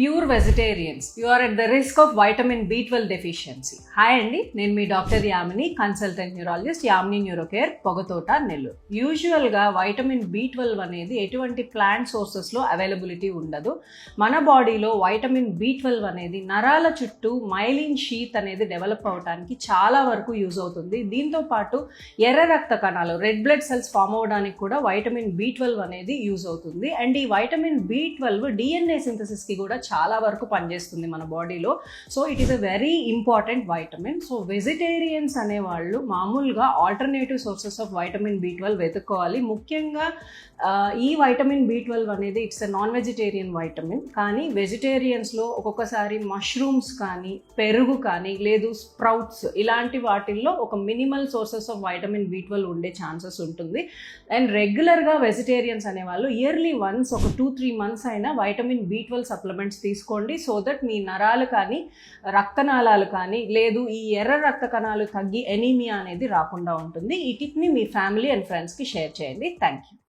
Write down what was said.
Pure vegetarians you are at the risk of vitamin B12 deficiency. Hi అండి, నేను మీ doctor Yamini, consultant neurologist, Yamini Neurocare, Pogathota, Nellore. యూజువల్గా vitamin B12 అనేది ఎటువంటి ప్లాంట్ సోర్సెస్లో అవైలబిలిటీ ఉండదు. మన బాడీలో వైటమిన్ B12 అనేది నరాల చుట్టూ మైలిన్ షీత్ అనేది డెవలప్ అవడానికి చాలా వరకు యూజ్ అవుతుంది. దీంతో పాటు ఎర్ర రక్త కణాలు, రెడ్ బ్లడ్ సెల్స్ ఫామ్ అవడానికి కూడా వైటమిన్ B12 అనేది యూజ్ అవుతుంది. అండ్ ఈ వైటమిన్ B12 DNA సింథసిస్కి కూడా చాలా వరకు పనిచేస్తుంది మన బాడీలో. So it is a very important vitamin. So vegetarians అనేవాళ్ళు మామూలుగా alternative sources of vitamin B12 వెతుక్కోవాలి. ముఖ్యంగా ఈ వైటమిన్ B12 అనేది it's a non vegetarian vitamin. కానీ వెజిటేరియన్స్లో ఒక్కొక్కసారి మష్రూమ్స్ కానీ, పెరుగు కానీ, లేదు స్ప్రౌట్స్, ఇలాంటి వాటిల్లో ఒక minimal sources of vitamin B12 ఉండే ఛాన్సెస్ ఉంటుంది. అండ్ రెగ్యులర్గా వెజిటేరియన్స్ అనేవాళ్ళు ఇయర్లీ వన్స్ ఒక 2-3 months అయినా వైటమిన్ B12 సప్లిమెంట్స్ తీసుకోండి. సో దట్ మీ నరాలు కానీ, రక్తనాళాలు కానీ, లేదు ఈ ఎర్ర రక్త కణాలు తగ్గి ఎనీమియా అనేది రాకుండా ఉంటుంది. ఈ టిప్ని మీ ఫ్యామిలీ అండ్ ఫ్రెండ్స్కి షేర్ చేయండి. Thank you.